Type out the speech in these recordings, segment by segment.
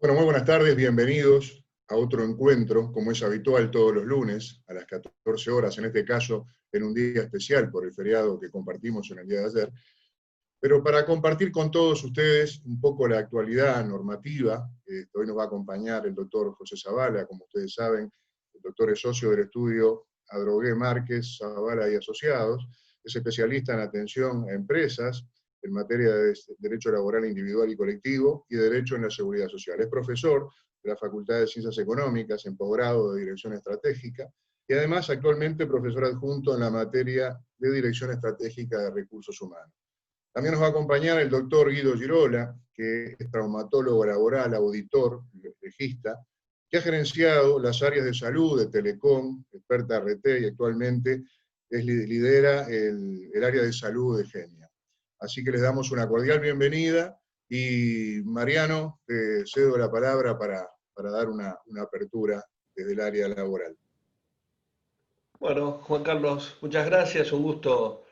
Bueno, muy buenas tardes, bienvenidos a otro encuentro, como es habitual todos los lunes, a las 14 horas, en este caso en un día especial por el feriado que compartimos en el día de ayer, pero para compartir con todos ustedes un poco la actualidad normativa. Hoy nos va a acompañar el doctor José Zavala, como ustedes saben. El doctor es socio del estudio Adrogué Márquez, Zavala y Asociados, es especialista en atención a empresas, en materia de derecho laboral individual y colectivo y derecho en la seguridad social. Es profesor de la Facultad de Ciencias Económicas en posgrado de Dirección Estratégica y además actualmente profesor adjunto en la materia de Dirección Estratégica de Recursos Humanos. También nos va a acompañar el doctor Guido Girola, que es traumatólogo laboral, auditor, legista, que ha gerenciado las áreas de salud de Telecom, experta RT, y actualmente lidera el área de salud de Genia. Así que les damos una cordial bienvenida y Mariano, te cedo la palabra para dar una apertura desde el área laboral. Bueno, Juan Carlos, muchas gracias. Un gusto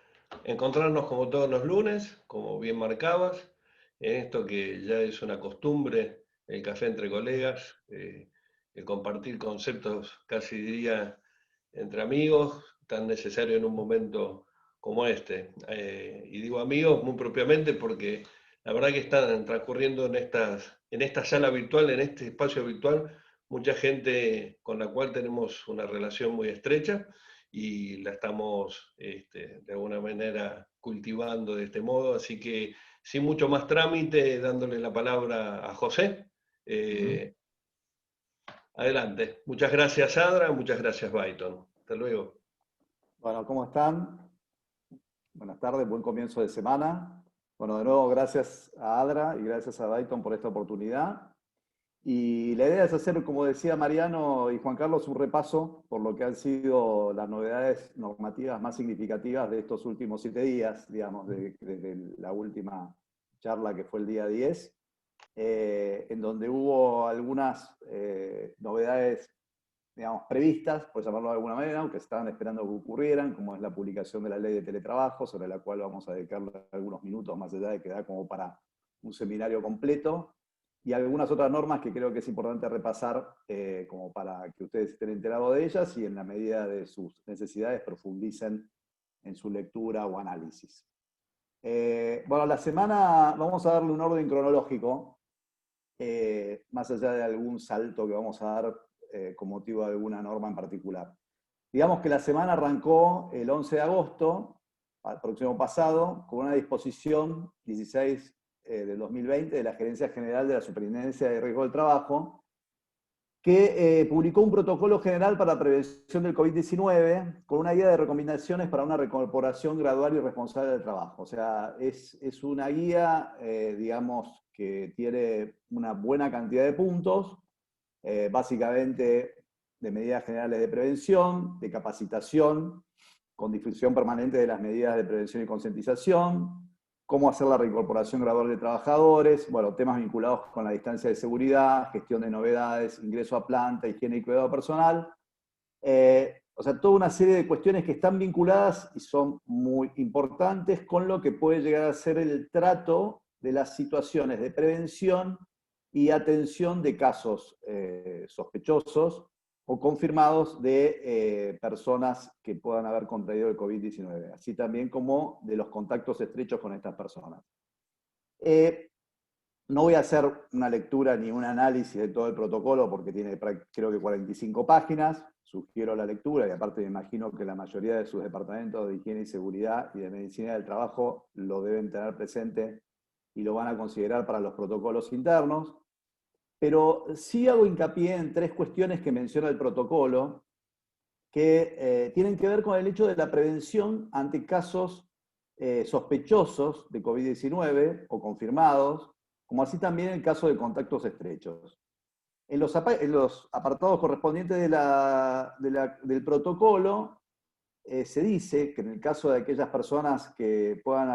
encontrarnos como todos los lunes, como bien marcabas, en esto que ya es una costumbre, el café entre colegas, el compartir conceptos, casi diría, entre amigos, tan necesario en un momento como este. Y digo amigos muy propiamente porque la verdad que están transcurriendo en esta sala virtual, en este espacio virtual, mucha gente con la cual tenemos una relación muy estrecha y la estamos de alguna manera cultivando de este modo. Así que sin mucho más trámite, dándole la palabra a José. Adelante. Muchas gracias, Adra. Muchas gracias, Byton. Hasta luego. Bueno, ¿cómo están? Buenas tardes, buen comienzo de semana. Bueno, de nuevo, gracias a Adra y gracias a Byton por esta oportunidad. Y la idea es hacer, como decía Mariano y Juan Carlos, un repaso por lo que han sido las novedades normativas más significativas de estos últimos 7 días, digamos, desde la última charla que fue el día 10, en donde hubo algunas novedades, digamos, previstas, por llamarlo de alguna manera, aunque estaban esperando que ocurrieran, como es la publicación de la ley de teletrabajo, sobre la cual vamos a dedicarle algunos minutos, más allá de que da como para un seminario completo, y algunas otras normas que creo que es importante repasar como para que ustedes estén enterados de ellas y en la medida de sus necesidades profundicen en su lectura o análisis. Bueno, la semana vamos a darle un orden cronológico, más allá de algún salto que vamos a dar con motivo de alguna norma en particular. Digamos que la semana arrancó el 11 de agosto, al próximo pasado, con una disposición 16 del 2020 de la Gerencia General de la Superintendencia de Riesgo del Trabajo, que publicó un protocolo general para la prevención del COVID-19 con una guía de recomendaciones para una reincorporación gradual y responsable del trabajo. O sea, es una guía, digamos, que tiene una buena cantidad de puntos, básicamente de medidas generales de prevención, de capacitación, con difusión permanente de las medidas de prevención y concientización, cómo hacer la reincorporación gradual de trabajadores, bueno, temas vinculados con la distancia de seguridad, gestión de novedades, ingreso a planta, higiene y cuidado personal. O sea, toda una serie de cuestiones que están vinculadas y son muy importantes con lo que puede llegar a ser el trato de las situaciones de prevención y atención de casos sospechosos o confirmados de personas que puedan haber contraído el COVID-19, así también como de los contactos estrechos con estas personas. No voy a hacer una lectura ni un análisis de todo el protocolo porque tiene creo que 45 páginas, sugiero la lectura y aparte me imagino que la mayoría de sus departamentos de higiene y seguridad y de medicina del trabajo lo deben tener presente y lo van a considerar para los protocolos internos. Pero sí hago hincapié en 3 cuestiones que menciona el protocolo que tienen que ver con el hecho de la prevención ante casos sospechosos de COVID-19 o confirmados, como así también el caso de contactos estrechos. En los apartados correspondientes del protocolo se dice que en el caso de aquellas personas que puedan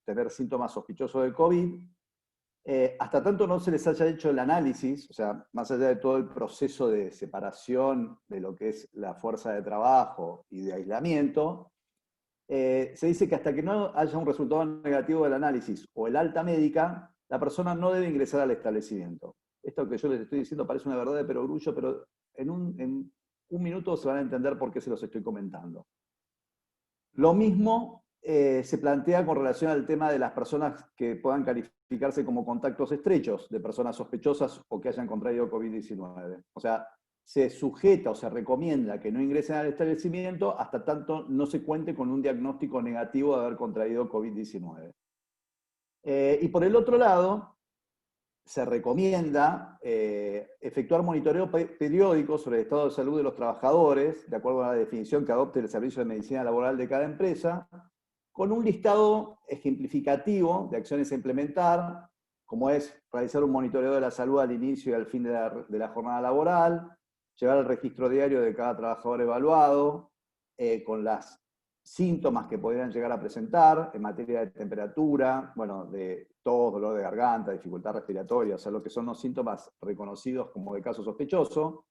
tener síntomas sospechosos de COVID, hasta tanto no se les haya hecho el análisis, o sea, más allá de todo el proceso de separación de lo que es la fuerza de trabajo y de aislamiento, se dice que hasta que no haya un resultado negativo del análisis o el alta médica, la persona no debe ingresar al establecimiento. Esto que yo les estoy diciendo parece una verdad de perogrullo, pero en un minuto se van a entender por qué se los estoy comentando. Lo mismo se plantea con relación al tema de las personas que puedan calificarse como contactos estrechos de personas sospechosas o que hayan contraído COVID-19. O sea, se sujeta o se recomienda que no ingresen al establecimiento hasta tanto no se cuente con un diagnóstico negativo de haber contraído COVID-19. Y por el otro lado, se recomienda efectuar monitoreo periódico sobre el estado de salud de los trabajadores, de acuerdo a la definición que adopte el Servicio de Medicina Laboral de cada empresa, con un listado ejemplificativo de acciones a implementar, como es realizar un monitoreo de la salud al inicio y al fin de la jornada laboral, llevar el registro diario de cada trabajador evaluado, con las síntomas que podrían llegar a presentar en materia de temperatura, bueno, de tos, dolor de garganta, dificultad respiratoria, o sea, lo que son los síntomas reconocidos como de caso sospechoso,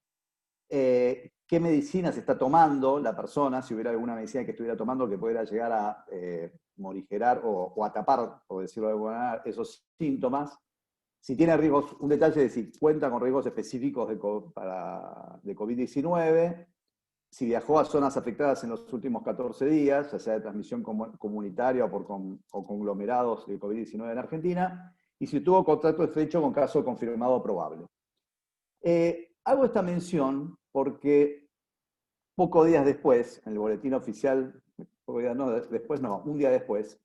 qué medicina se está tomando la persona, si hubiera alguna medicina que estuviera tomando que pudiera llegar a morigerar o a tapar, por decirlo de alguna manera, esos síntomas. Si tiene riesgos, un detalle de si cuenta con riesgos específicos de COVID-19, si viajó a zonas afectadas en los últimos 14 días, ya sea de transmisión comunitaria o conglomerados de COVID-19 en Argentina, y si tuvo contacto estrecho con caso confirmado probable. Hago esta mención porque pocos días después, en el boletín oficial, un día después,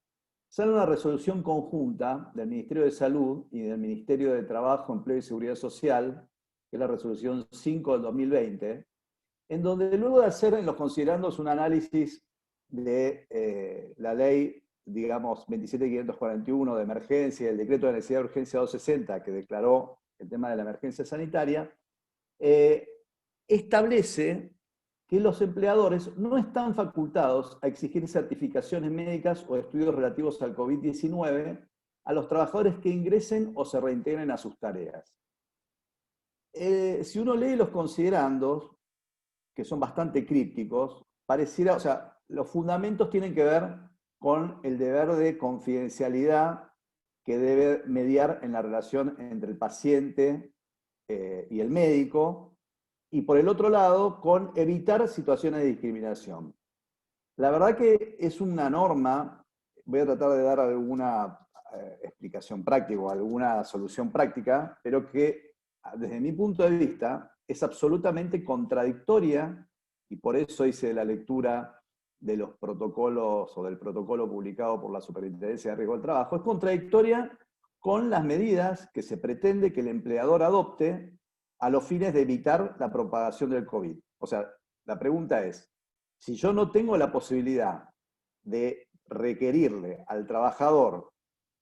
sale una resolución conjunta del Ministerio de Salud y del Ministerio de Trabajo, Empleo y Seguridad Social, que es la resolución 5 del 2020, en donde luego de hacer en los considerandos un análisis de la ley, digamos, 27.541 de emergencia y el decreto de necesidad de urgencia 260, que declaró el tema de la emergencia sanitaria, establece que los empleadores no están facultados a exigir certificaciones médicas o estudios relativos al COVID-19 a los trabajadores que ingresen o se reintegren a sus tareas. Si uno lee los considerandos, que son bastante crípticos, pareciera, o sea, los fundamentos tienen que ver con el deber de confidencialidad que debe mediar en la relación entre el paciente y el médico, y por el otro lado, con evitar situaciones de discriminación. La verdad que es una norma, voy a tratar de dar alguna explicación práctica o alguna solución práctica, pero que desde mi punto de vista es absolutamente contradictoria, y por eso hice la lectura de los protocolos o del protocolo publicado por la Superintendencia de Riesgo del Trabajo, es contradictoria con las medidas que se pretende que el empleador adopte a los fines de evitar la propagación del COVID. O sea, la pregunta es, si yo no tengo la posibilidad de requerirle al trabajador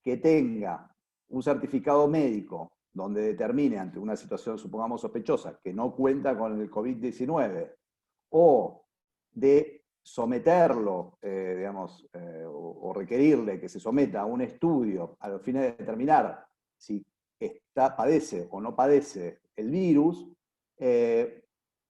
que tenga un certificado médico donde determine ante una situación, supongamos, sospechosa, que no cuenta con el COVID-19, o de someterlo, o requerirle que se someta a un estudio a los fines de determinar si padece o no padece el virus,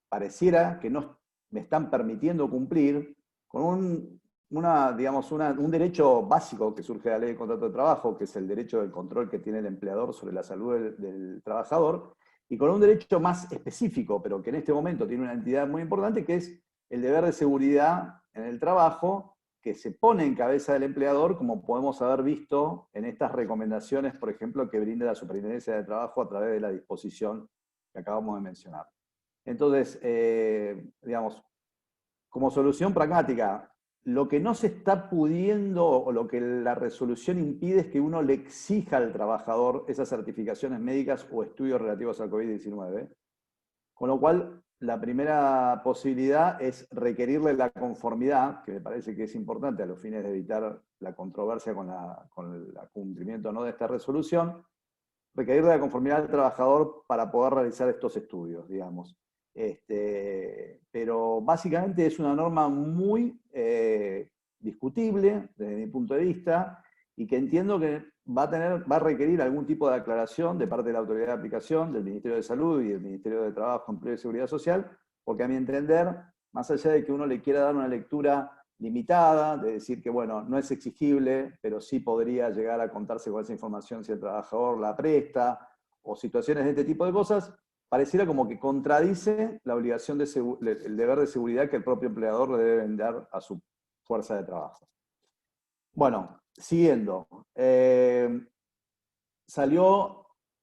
pareciera que no me están permitiendo cumplir con un derecho básico que surge de la Ley de Contrato de Trabajo, que es el derecho del control que tiene el empleador sobre la salud del trabajador, y con un derecho más específico, pero que en este momento tiene una entidad muy importante, que es el deber de seguridad en el trabajo, que se pone en cabeza del empleador, como podemos haber visto en estas recomendaciones, por ejemplo, que brinda la Superintendencia de Trabajo a través de la disposición que acabamos de mencionar. Entonces, como solución pragmática, lo que no se está pudiendo, o lo que la resolución impide, es que uno le exija al trabajador esas certificaciones médicas o estudios relativos al COVID-19, con lo cual la primera posibilidad es requerirle la conformidad, que me parece que es importante a los fines de evitar la controversia con el cumplimiento o no de esta resolución, requerirle la conformidad al trabajador para poder realizar estos estudios, digamos. Pero básicamente es una norma muy discutible desde mi punto de vista, y que entiendo que va a requerir algún tipo de aclaración de parte de la autoridad de aplicación, del Ministerio de Salud y del Ministerio de Trabajo, Empleo y Seguridad Social, porque a mi entender, más allá de que uno le quiera dar una lectura limitada, de decir que, bueno, no es exigible, pero sí podría llegar a contarse con esa información si el trabajador la presta, o situaciones de este tipo de cosas, pareciera como que contradice la obligación el deber de seguridad que el propio empleador le debe dar a su fuerza de trabajo. Bueno, siguiendo. Salió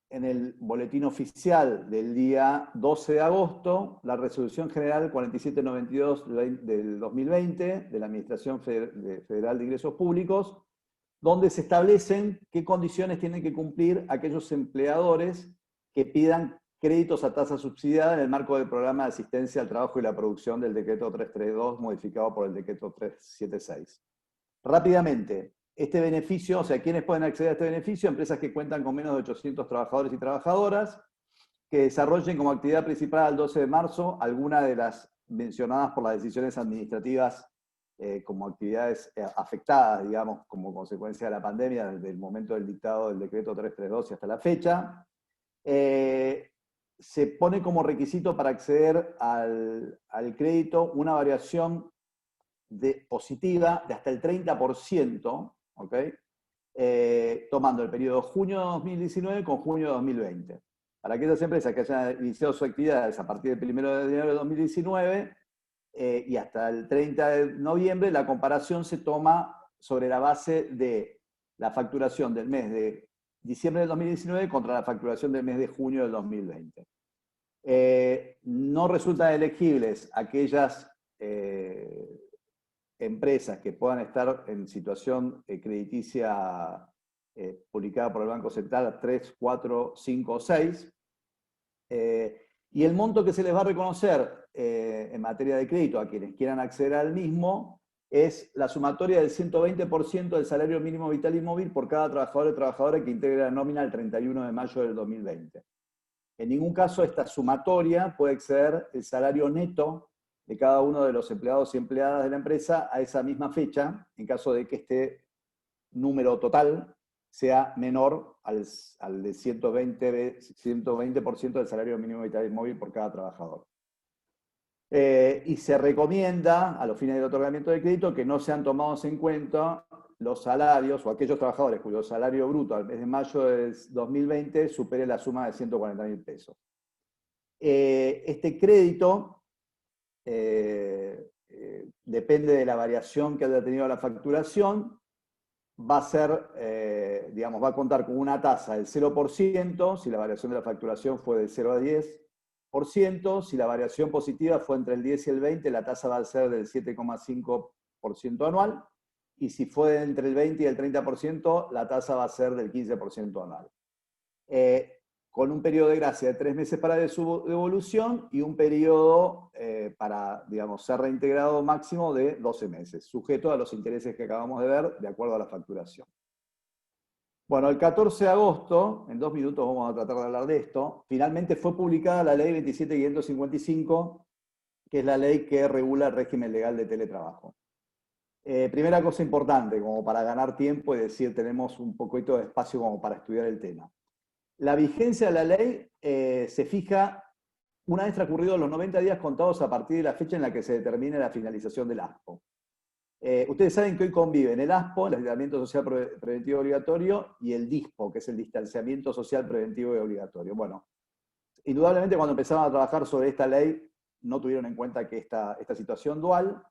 en el boletín oficial del día 12 de agosto la Resolución General 4792 del 2020 de la Administración Federal de Ingresos Públicos, donde se establecen qué condiciones tienen que cumplir aquellos empleadores que pidan créditos a tasa subsidiada en el marco del programa de asistencia al trabajo y la producción del decreto 332, modificado por el decreto 376. Rápidamente, este beneficio, o sea, ¿quiénes pueden acceder a este beneficio? Empresas que cuentan con menos de 800 trabajadores y trabajadoras, que desarrollen como actividad principal al 12 de marzo alguna de las mencionadas por las decisiones administrativas como actividades afectadas, digamos, como consecuencia de la pandemia, desde el momento del dictado del decreto 332 y hasta la fecha. Se pone como requisito para acceder al crédito una variación positiva de hasta el 30%, ¿ok? Tomando el periodo junio de 2019 con junio de 2020. Para aquellas empresas que hayan iniciado sus actividades a partir del 1 de enero de 2019 y hasta el 30 de noviembre, la comparación se toma sobre la base de la facturación del mes de diciembre del 2019 contra la facturación del mes de junio del 2020. No resultan elegibles aquellas empresas que puedan estar en situación crediticia publicada por el Banco Central 3, 4, 5 o 6. Y el monto que se les va a reconocer en materia de crédito a quienes quieran acceder al mismo es la sumatoria del 120% del salario mínimo vital y móvil por cada trabajador o trabajadora que integre la nómina el 31 de mayo del 2020. En ningún caso esta sumatoria puede exceder el salario neto de cada uno de los empleados y empleadas de la empresa a esa misma fecha, en caso de que este número total sea menor al de 120% del salario mínimo vital y móvil por cada trabajador. Y se recomienda, a los fines del otorgamiento de crédito, que no sean tomados en cuenta los salarios o aquellos trabajadores cuyo salario bruto al mes de mayo de 2020 supere la suma de 140.000 pesos. Este crédito depende de la variación que haya tenido la facturación, va a ser, digamos, va a contar con una tasa del 0%, si la variación de la facturación fue del 0 a 10%, si la variación positiva fue entre el 10 y el 20, la tasa va a ser del 7,5% anual, y si fue entre el 20 y el 30%, la tasa va a ser del 15% anual. Con un periodo de gracia de 3 meses para su devolución y un periodo para, digamos, ser reintegrado máximo de 12 meses, sujeto a los intereses que acabamos de ver, de acuerdo a la facturación. Bueno, el 14 de agosto, en 2 minutos vamos a tratar de hablar de esto, finalmente fue publicada la ley 27.555, que es la ley que regula el régimen legal de teletrabajo. Primera cosa importante, como para ganar tiempo y decir, tenemos un poquito de espacio como para estudiar el tema. La vigencia de la ley se fija una vez transcurridos los 90 días contados a partir de la fecha en la que se determine la finalización del ASPO. Ustedes saben que hoy conviven el ASPO, el aislamiento social preventivo obligatorio, y el DISPO, que es el distanciamiento social preventivo y obligatorio. Bueno, indudablemente cuando empezaron a trabajar sobre esta ley no tuvieron en cuenta que esta situación dual.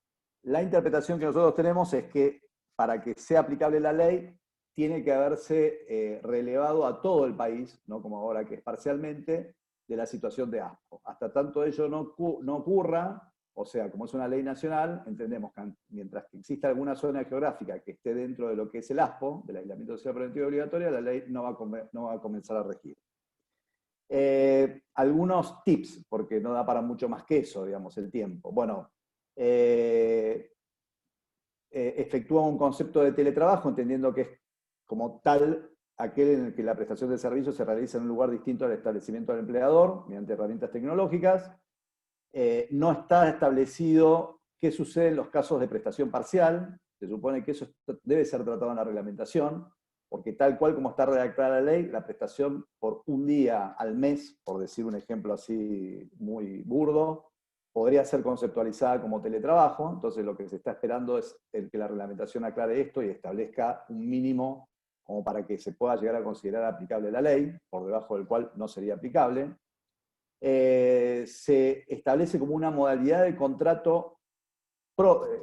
La interpretación que nosotros tenemos es que para que sea aplicable la ley, tiene que haberse relevado a todo el país, no como ahora que es parcialmente, de la situación de ASPO. Hasta tanto ello no ocurra, o sea, como es una ley nacional, entendemos que mientras que exista alguna zona geográfica que esté dentro de lo que es el ASPO, del aislamiento social preventivo obligatorio, la ley no va a comenzar a regir. Algunos tips, porque no da para mucho más que eso, digamos, el tiempo. Bueno, efectúa un concepto de teletrabajo, entendiendo que es como tal aquel en el que la prestación de servicios se realiza en un lugar distinto al establecimiento del empleador, mediante herramientas tecnológicas. No está establecido qué sucede en los casos de prestación parcial. Se supone que eso debe ser tratado en la reglamentación, porque tal cual como está redactada la ley, la prestación por un día al mes, por decir un ejemplo así muy burdo, podría ser conceptualizada como teletrabajo. Entonces lo que se está esperando es que la reglamentación aclare esto y establezca un mínimo como para que se pueda llegar a considerar aplicable la ley, por debajo del cual no sería aplicable. Se establece como una modalidad de contrato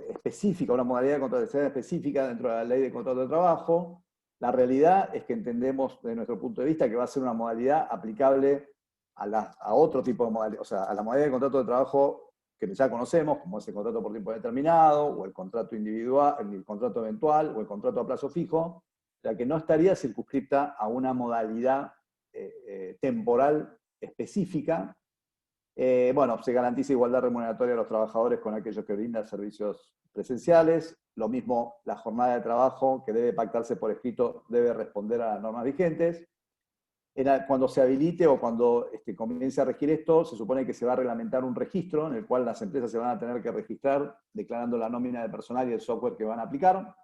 específica, una modalidad de contratación específica dentro de la ley de contrato de trabajo. La realidad es que entendemos, desde nuestro punto de vista, que va a ser una modalidad aplicable a otro tipo de modalidad, o sea, a la modalidad de contrato de trabajo que ya conocemos, como es el contrato por tiempo determinado, o el contrato individual, el contrato eventual, o el contrato a plazo fijo, ya que no estaría circunscripta a una modalidad temporal específica. Bueno, se garantiza igualdad remuneratoria a los trabajadores con aquellos que brindan servicios presenciales. Lo mismo, la jornada de trabajo que debe pactarse por escrito debe responder a las normas vigentes. Cuando se habilite o cuando comience a regir esto, se supone que se va a reglamentar un registro en el cual las empresas se van a tener que registrar declarando la nómina de personal y el software que van a aplicar.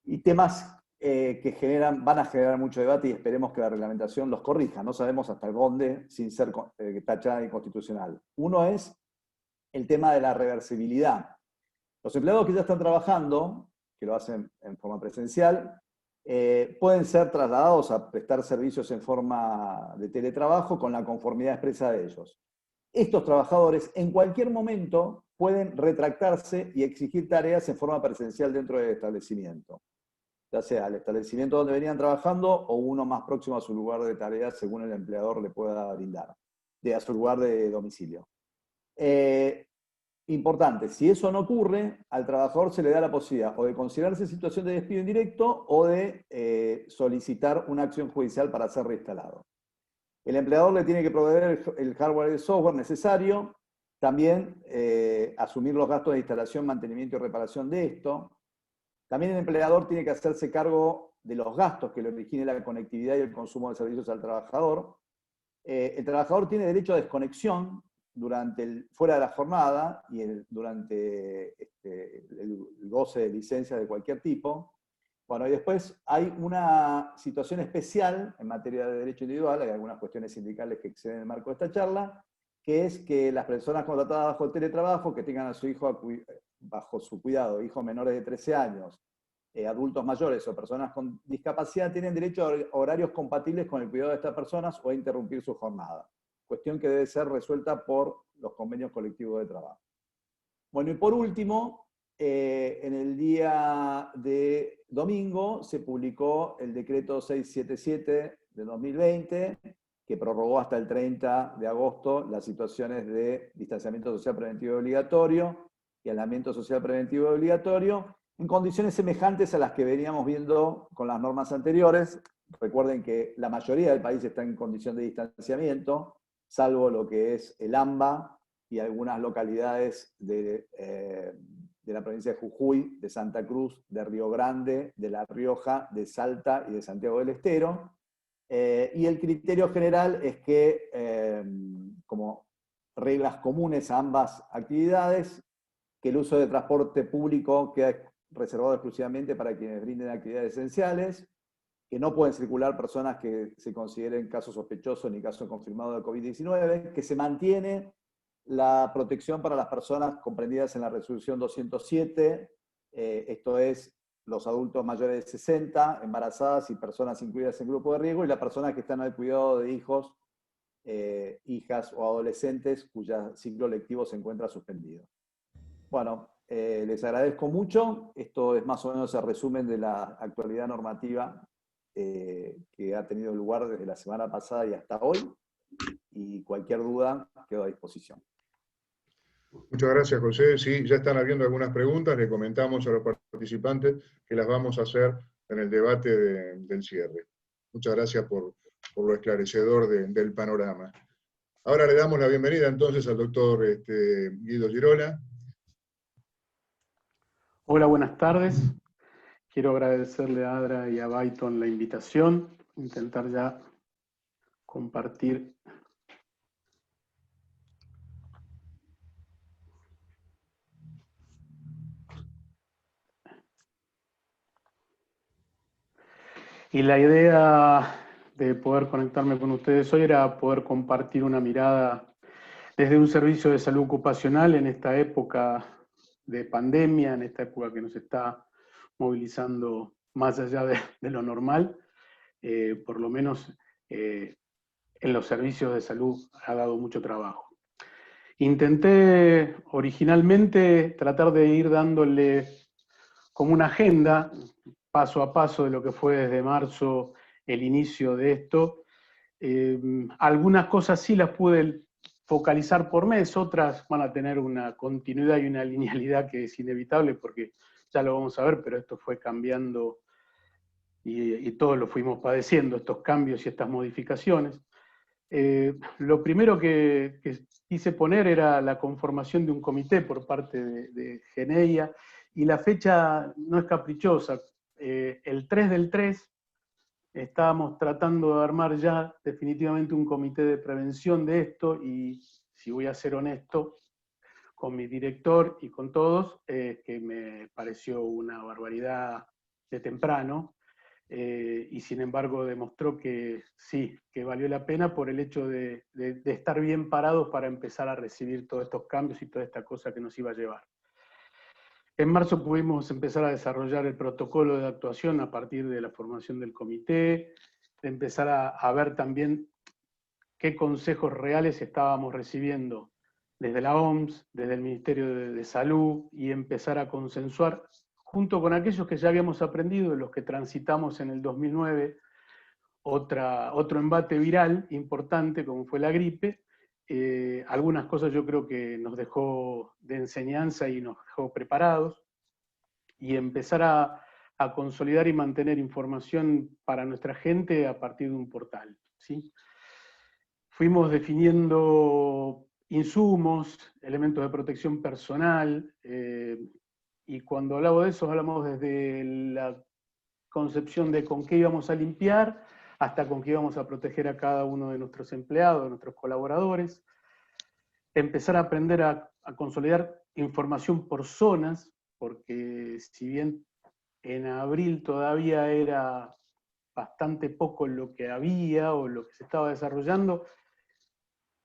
Y temas que van a generar mucho debate y esperemos que la reglamentación los corrija. No sabemos hasta dónde sin ser tachada de inconstitucional. Uno es el tema de la reversibilidad. Los empleados que ya están trabajando, que lo hacen en forma presencial, pueden ser trasladados a prestar servicios en forma de teletrabajo con la conformidad expresa de ellos. Estos trabajadores en cualquier momento pueden retractarse y exigir tareas en forma presencial dentro del establecimiento, ya sea el establecimiento donde venían trabajando o uno más próximo a su lugar de tareas según el empleador le pueda brindar, a su lugar de domicilio. Importante, si eso no ocurre, al trabajador se le da la posibilidad o de considerarse situación de despido indirecto o de solicitar una acción judicial para ser reinstalado. El empleador le tiene que proveer el hardware y el software necesario, también asumir los gastos de instalación, mantenimiento y reparación de esto. También el empleador tiene que hacerse cargo de los gastos que le origine la conectividad y el consumo de servicios al trabajador. El trabajador tiene derecho a desconexión fuera de la jornada y durante el goce de licencias de cualquier tipo. Bueno, y después hay una situación especial en materia de derecho individual, hay algunas cuestiones sindicales que exceden el marco de esta charla, que es que las personas contratadas bajo el teletrabajo, que tengan a su hijo bajo su cuidado, hijos menores de 13 años, adultos mayores o personas con discapacidad, tienen derecho a horarios compatibles con el cuidado de estas personas o a interrumpir su jornada. Cuestión que debe ser resuelta por los convenios colectivos de trabajo. Bueno, y por último, en el día de domingo se publicó el decreto 677 de 2020, que prorrogó hasta el 30 de agosto las situaciones de distanciamiento social preventivo y obligatorio y aislamiento social preventivo y obligatorio, en condiciones semejantes a las que veníamos viendo con las normas anteriores. Recuerden que la mayoría del país está en condición de distanciamiento, salvo lo que es el AMBA y algunas localidades de la provincia de Jujuy, de Santa Cruz, de Río Grande, de La Rioja, de Salta y de Santiago del Estero. Y el criterio general es que, como reglas comunes a ambas actividades, que el uso de transporte público queda reservado exclusivamente para quienes brinden actividades esenciales, que no pueden circular personas que se consideren casos sospechosos ni casos confirmados de COVID-19, que se mantiene la protección para las personas comprendidas en la resolución 207, esto es, los adultos mayores de 60, embarazadas y personas incluidas en grupo de riesgo, y las personas que están al cuidado de hijos, hijas o adolescentes cuyo ciclo lectivo se encuentra suspendido. Bueno, les agradezco mucho. Esto es más o menos el resumen de la actualidad normativa que ha tenido lugar desde la semana pasada y hasta hoy. Y cualquier duda quedo a disposición. Muchas gracias, José. Sí, ya están habiendo algunas preguntas. Le comentamos a los participantes que las vamos a hacer en el debate del cierre. Muchas gracias por lo esclarecedor del panorama. Ahora le damos la bienvenida entonces al doctor Guido Girola. Hola, buenas tardes. Quiero agradecerle a Adra y a Byton la invitación. Intentar ya compartir. Y la idea de poder conectarme con ustedes hoy era poder compartir una mirada desde un servicio de salud ocupacional en esta época de pandemia, en esta época que nos está movilizando más allá de lo normal, por lo menos en los servicios de salud ha dado mucho trabajo. Intenté originalmente tratar de ir dándole como una agenda, paso a paso, de lo que fue desde marzo el inicio de esto. Algunas cosas sí las pude focalizar por mes, otras van a tener una continuidad y una linealidad que es inevitable porque ya lo vamos a ver, pero esto fue cambiando y todos lo fuimos padeciendo, estos cambios y estas modificaciones. Lo primero que quise poner era la conformación de un comité por parte de Geneia, y la fecha no es caprichosa. El 3 del 3 estábamos tratando de armar ya definitivamente un comité de prevención de esto, y si voy a ser honesto con mi director y con todos, que me pareció una barbaridad de temprano, y sin embargo demostró que sí, que valió la pena por el hecho de estar bien parados para empezar a recibir todos estos cambios y toda esta cosa que nos iba a llevar. En marzo pudimos empezar a desarrollar el protocolo de actuación a partir de la formación del comité, de empezar a ver también qué consejos reales estábamos recibiendo desde la OMS, desde el Ministerio de Salud, y empezar a consensuar junto con aquellos que ya habíamos aprendido, de los que transitamos en el 2009, otro embate viral importante como fue la gripe. Algunas cosas yo creo que nos dejó de enseñanza y nos dejó preparados, y empezar a consolidar y mantener información para nuestra gente a partir de un portal, ¿sí? Fuimos definiendo insumos, elementos de protección personal, y cuando hablamos de eso, hablamos desde la concepción de con qué íbamos a limpiar, hasta con qué íbamos a proteger a cada uno de nuestros empleados, de nuestros colaboradores. Empezar a aprender a consolidar información por zonas, porque si bien en abril todavía era bastante poco lo que había o lo que se estaba desarrollando,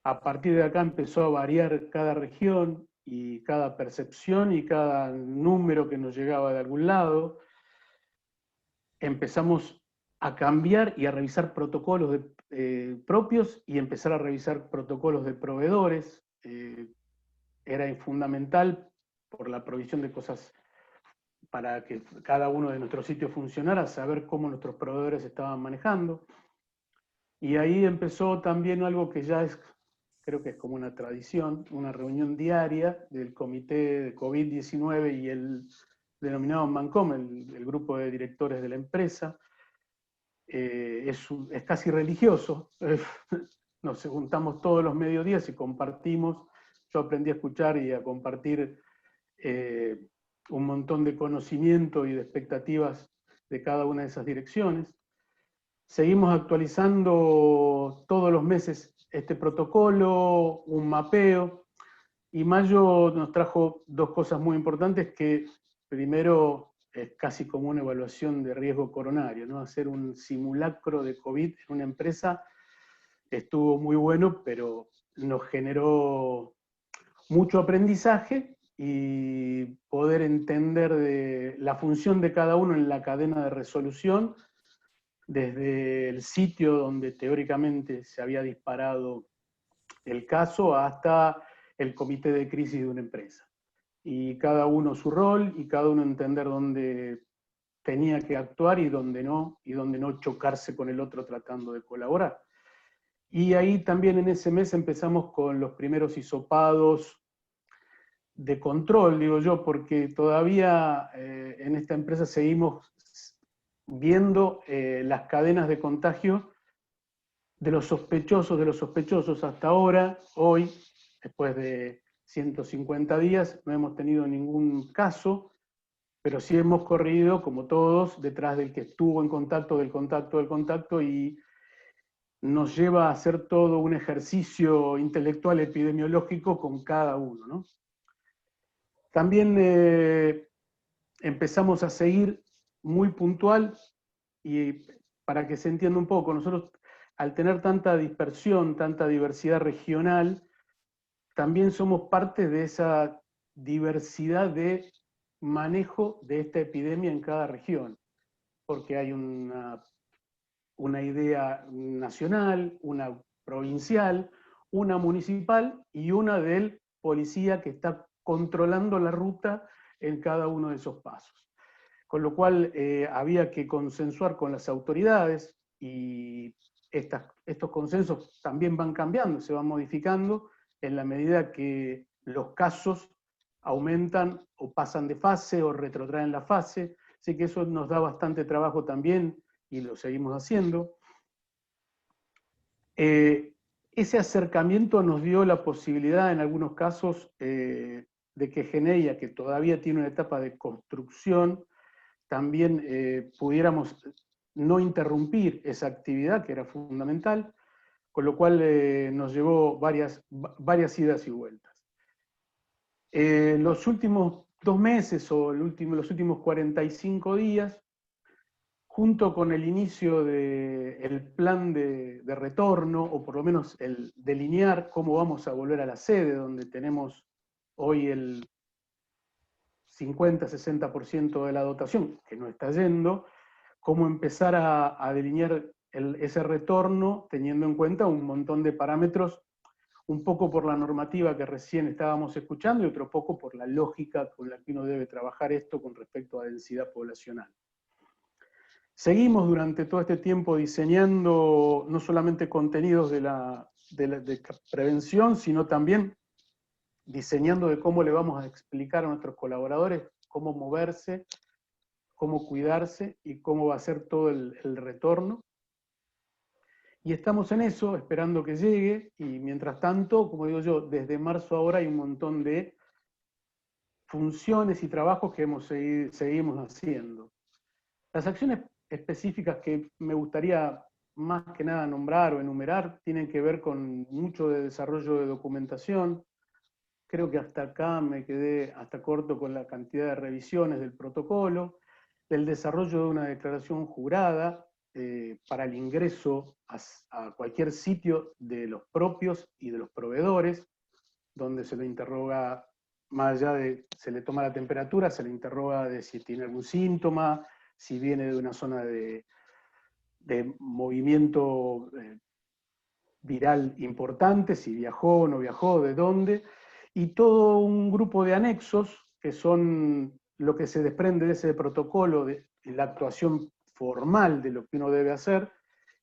a partir de acá empezó a variar cada región y cada percepción y cada número que nos llegaba de algún lado. Empezamos a cambiar y a revisar protocolos propios, y empezar a revisar protocolos de proveedores. Era fundamental por la provisión de cosas para que cada uno de nuestros sitios funcionara, saber cómo nuestros proveedores estaban manejando. Y ahí empezó también algo que ya creo que es como una tradición, una reunión diaria del comité de COVID-19 y el denominado MANCOM, el grupo de directores de la empresa. Es casi religioso. Nos juntamos todos los mediodías y compartimos. Yo aprendí a escuchar y a compartir un montón de conocimiento y de expectativas de cada una de esas direcciones. Seguimos actualizando todos los meses este protocolo, un mapeo, y mayo nos trajo dos cosas muy importantes, que primero es casi como una evaluación de riesgo coronario, ¿no? Hacer un simulacro de COVID en una empresa estuvo muy bueno, pero nos generó mucho aprendizaje y poder entender de la función de cada uno en la cadena de resolución, desde el sitio donde teóricamente se había disparado el caso hasta el comité de crisis de una empresa. Y cada uno su rol, y cada uno entender dónde tenía que actuar y dónde no chocarse con el otro tratando de colaborar. Y ahí también en ese mes empezamos con los primeros hisopados de control, digo yo, porque todavía en esta empresa seguimos viendo las cadenas de contagio de los sospechosos. Hasta ahora, hoy, después de 150 días, no hemos tenido ningún caso, pero sí hemos corrido, como todos, detrás del que estuvo en contacto, del contacto, y nos lleva a hacer todo un ejercicio intelectual epidemiológico con cada uno, ¿no? También empezamos a seguir muy puntual, y para que se entienda un poco, nosotros al tener tanta dispersión, tanta diversidad regional, también somos parte de esa diversidad de manejo de esta epidemia en cada región, porque hay una idea nacional, una provincial, una municipal y una del policía que está controlando la ruta en cada uno de esos pasos. Con lo cual había que consensuar con las autoridades y estos consensos también van cambiando, se van modificando en la medida que los casos aumentan o pasan de fase o retrotraen la fase, así que eso nos da bastante trabajo también y lo seguimos haciendo. Ese acercamiento nos dio la posibilidad en algunos casos de que Geneia, que todavía tiene una etapa de construcción, también pudiéramos no interrumpir esa actividad que era fundamental, con lo cual nos llevó varias idas y vueltas. Los últimos 2 meses o los últimos 45 días, junto con el inicio del plan de retorno, o por lo menos el delinear cómo vamos a volver a la sede, donde tenemos hoy el 50-60% de la dotación, que no está yendo, cómo empezar a delinear ese retorno teniendo en cuenta un montón de parámetros, un poco por la normativa que recién estábamos escuchando y otro poco por la lógica con la que uno debe trabajar esto con respecto a densidad poblacional. Seguimos durante todo este tiempo diseñando no solamente contenidos de prevención, sino también diseñando de cómo le vamos a explicar a nuestros colaboradores cómo moverse, cómo cuidarse y cómo va a ser todo el retorno. Y estamos en eso, esperando que llegue, y mientras tanto, como digo yo, desde marzo ahora hay un montón de funciones y trabajos que seguimos haciendo. Las acciones específicas que me gustaría más que nada nombrar o enumerar tienen que ver con mucho de desarrollo de documentación. Creo que hasta acá me quedé hasta corto con la cantidad de revisiones del protocolo, del desarrollo de una declaración jurada para el ingreso a cualquier sitio de los propios y de los proveedores, donde se le interroga, más allá de se le toma la temperatura, se le interroga de si tiene algún síntoma, si viene de una zona de movimiento viral importante, si viajó o no viajó, de dónde, y todo un grupo de anexos que son lo que se desprende de ese protocolo, de la actuación formal de lo que uno debe hacer,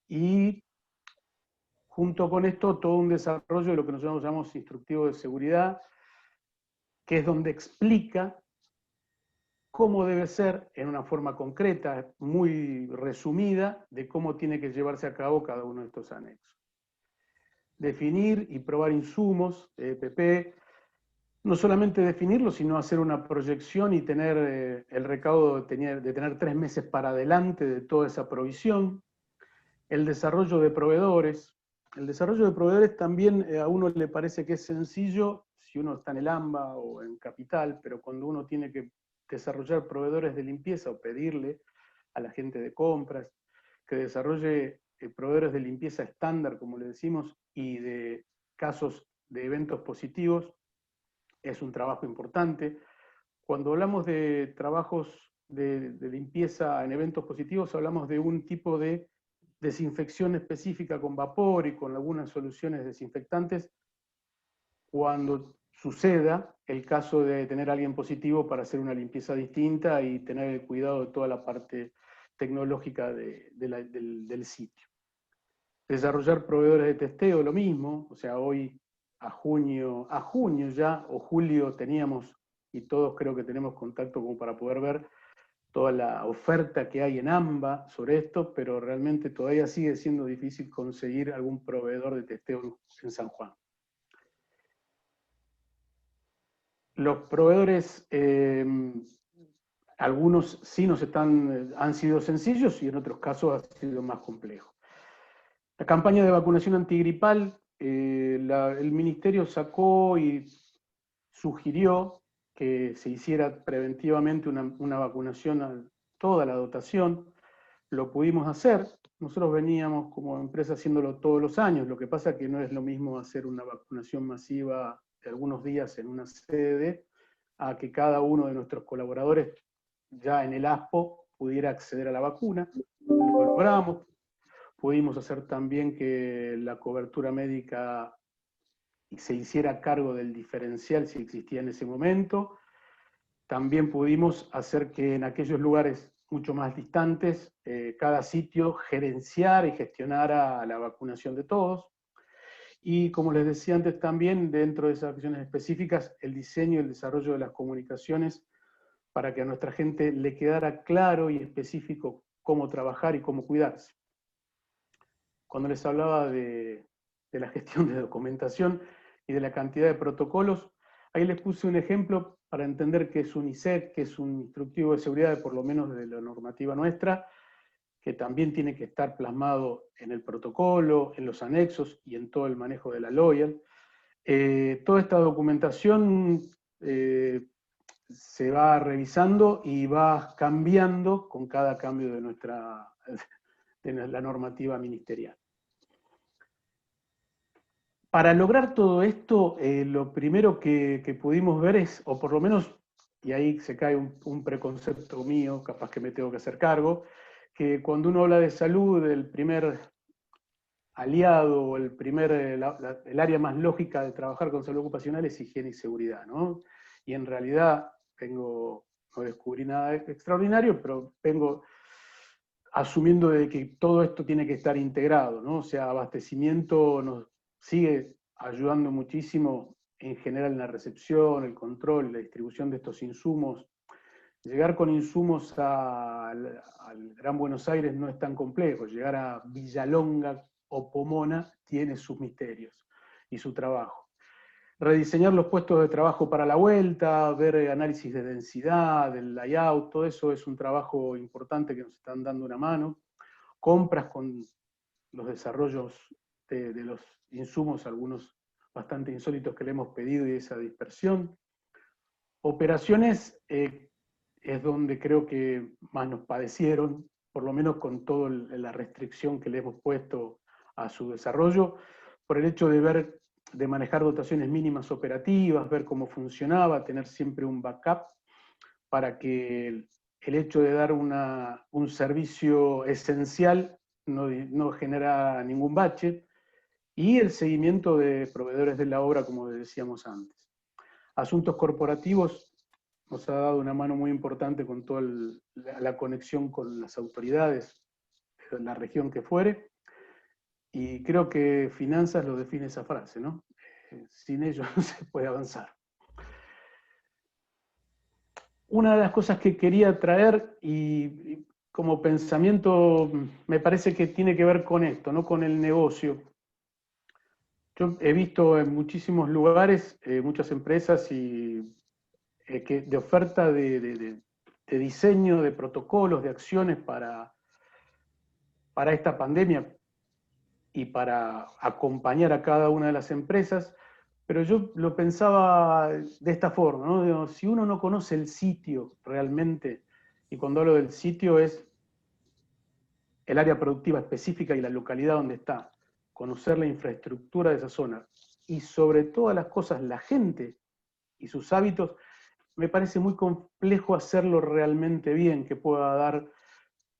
y junto con esto todo un desarrollo de lo que nosotros llamamos instructivo de seguridad, que es donde explica cómo debe ser, en una forma concreta, muy resumida, de cómo tiene que llevarse a cabo cada uno de estos anexos. Definir y probar insumos, EPP, no solamente definirlo, sino hacer una proyección y tener el recaudo de tener 3 meses para adelante de toda esa provisión. El desarrollo de proveedores. El desarrollo de proveedores también a uno le parece que es sencillo si uno está en el AMBA o en Capital, pero cuando uno tiene que desarrollar proveedores de limpieza o pedirle a la gente de compras que desarrolle proveedores de limpieza estándar, como le decimos, y de casos de eventos positivos, es un trabajo importante. Cuando hablamos de trabajos de limpieza en eventos positivos, hablamos de un tipo de desinfección específica con vapor y con algunas soluciones desinfectantes cuando suceda el caso de tener a alguien positivo para hacer una limpieza distinta y tener el cuidado de toda la parte tecnológica del sitio. Desarrollar proveedores de testeo, lo mismo, o sea, hoy a junio ya, o julio teníamos, y todos creo que tenemos contacto como para poder ver toda la oferta que hay en AMBA sobre esto, pero realmente todavía sigue siendo difícil conseguir algún proveedor de testeo en San Juan. Los proveedores, algunos sí han sido sencillos y en otros casos ha sido más complejo. La campaña de vacunación antigripal, el Ministerio sacó y sugirió que se hiciera preventivamente una vacunación a toda la dotación. Lo pudimos hacer. Nosotros veníamos como empresa haciéndolo todos los años. Lo que pasa es que no es lo mismo hacer una vacunación masiva algunos días en una sede, a que cada uno de nuestros colaboradores ya en el ASPO pudiera acceder a la vacuna. Lo logramos. Pudimos hacer también que la cobertura médica se hiciera cargo del diferencial si existía en ese momento. También pudimos hacer que en aquellos lugares mucho más distantes, cada sitio gerenciara y gestionara la vacunación de todos. Y como les decía antes también, dentro de esas acciones específicas, el diseño y el desarrollo de las comunicaciones para que a nuestra gente le quedara claro y específico cómo trabajar y cómo cuidarse. Cuando les hablaba de la gestión de documentación y de la cantidad de protocolos, ahí les puse un ejemplo para entender qué es un ISEC, que es un instructivo de seguridad, por lo menos de la normativa nuestra, que también tiene que estar plasmado en el protocolo, en los anexos y en todo el manejo de la LOIAL. Toda esta documentación se va revisando y va cambiando con cada cambio de la normativa ministerial. Para lograr todo esto, lo primero que pudimos ver es, o por lo menos, y ahí se cae un preconcepto mío, capaz que me tengo que hacer cargo, que cuando uno habla de salud, el primer aliado o el área más lógica de trabajar con salud ocupacional es higiene y seguridad, ¿no? Y en realidad no descubrí nada extraordinario, pero vengo asumiendo de que todo esto tiene que estar integrado, ¿no? O sea, abastecimiento nos sigue ayudando muchísimo en general en la recepción, el control, la distribución de estos insumos. Llegar con insumos al Gran Buenos Aires no es tan complejo, llegar a Villalonga o Pomona tiene sus misterios y su trabajo. Rediseñar los puestos de trabajo para la vuelta, ver análisis de densidad, del layout, todo eso es un trabajo importante que nos están dando una mano. Compras con los desarrollos de los insumos, algunos bastante insólitos que le hemos pedido y esa dispersión. Operaciones es donde creo que más nos padecieron, por lo menos con toda la restricción que le hemos puesto a su desarrollo, por el hecho de manejar dotaciones mínimas operativas, ver cómo funcionaba, tener siempre un backup para que el hecho de dar un servicio esencial no genera ningún bache, y el seguimiento de proveedores de la obra, como decíamos antes. Asuntos corporativos nos ha dado una mano muy importante con toda la conexión con las autoridades de la región que fuere, y creo que finanzas lo define esa frase, ¿no? Sin ello no se puede avanzar. Una de las cosas que quería traer y como pensamiento me parece que tiene que ver con esto, ¿no? Con el negocio. Yo he visto en muchísimos lugares, muchas empresas de oferta de diseño, de protocolos, de acciones para esta pandemia y para acompañar a cada una de las empresas, pero yo lo pensaba de esta forma, ¿no? Digo, si uno no conoce el sitio realmente, y cuando hablo del sitio es el área productiva específica y la localidad donde está, conocer la infraestructura de esa zona, y sobre todas las cosas la gente y sus hábitos, me parece muy complejo hacerlo realmente bien, que pueda dar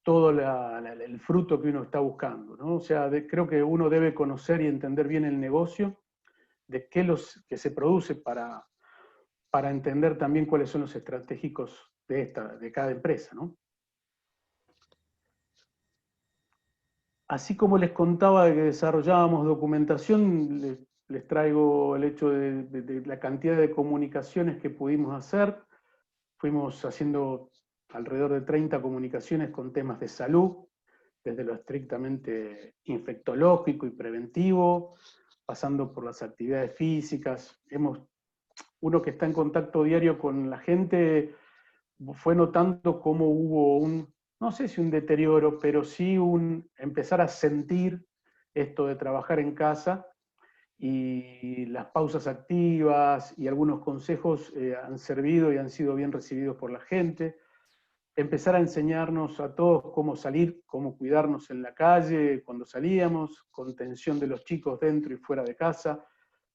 todo el fruto que uno está buscando, ¿no? O sea, creo que uno debe conocer y entender bien el negocio, de qué que se produce para entender también cuáles son los estratégicos de cada empresa, ¿no? Así como les contaba de que desarrollábamos documentación, les traigo el hecho de la cantidad de comunicaciones que pudimos hacer. Fuimos haciendo alrededor de 30 comunicaciones con temas de salud, desde lo estrictamente infectológico y preventivo, pasando por las actividades físicas. Uno que está en contacto diario con la gente fue notando cómo hubo no sé si un deterioro, pero sí empezar a sentir esto de trabajar en casa, y las pausas activas y algunos consejos han servido y han sido bien recibidos por la gente. Empezar a enseñarnos a todos cómo salir, cómo cuidarnos en la calle cuando salíamos, contención de los chicos dentro y fuera de casa,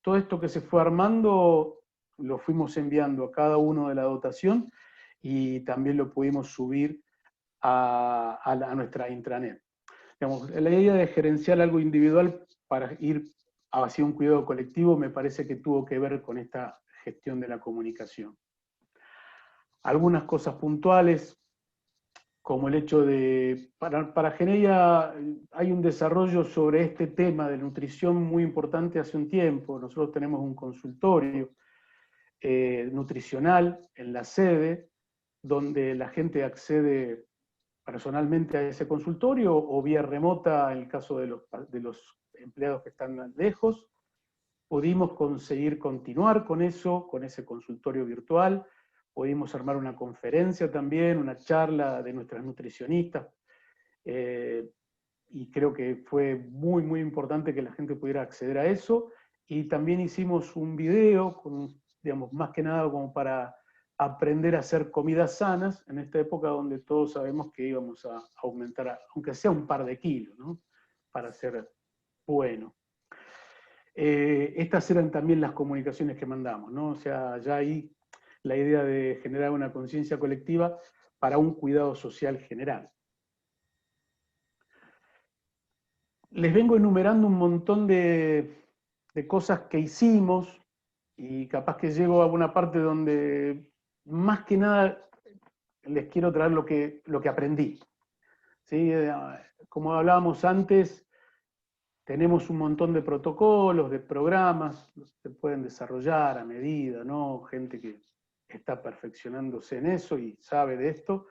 todo esto que se fue armando lo fuimos enviando a cada uno de la dotación y también lo pudimos subir a nuestra intranet. Digamos, la idea de gerenciar algo individual para ir hacia un cuidado colectivo me parece que tuvo que ver con esta gestión de la comunicación. Algunas cosas puntuales, como el hecho de, para Geneia hay un desarrollo sobre este tema de nutrición muy importante hace un tiempo. Nosotros tenemos un consultorio nutricional en la sede, donde la gente accede personalmente a ese consultorio o vía remota en el caso de los empleados que están lejos. Pudimos conseguir continuar con eso, con ese consultorio virtual. Pudimos armar una conferencia también, una charla de nuestras nutricionistas, y creo que fue muy, muy importante que la gente pudiera acceder a eso. Y también hicimos un video, digamos, más que nada como para aprender a hacer comidas sanas en esta época donde todos sabemos que íbamos a aumentar, aunque sea un par de kilos, ¿no? Para ser bueno. Estas eran también las comunicaciones que mandamos, ¿no? O sea, ya ahí la idea de generar una conciencia colectiva para un cuidado social general. Les vengo enumerando un montón de cosas que hicimos y capaz que llego a una parte donde más que nada les quiero traer lo que aprendí. ¿Sí? Como hablábamos antes, tenemos un montón de protocolos, de programas, se pueden desarrollar a medida, ¿no? Gente que está perfeccionándose en eso y sabe de esto,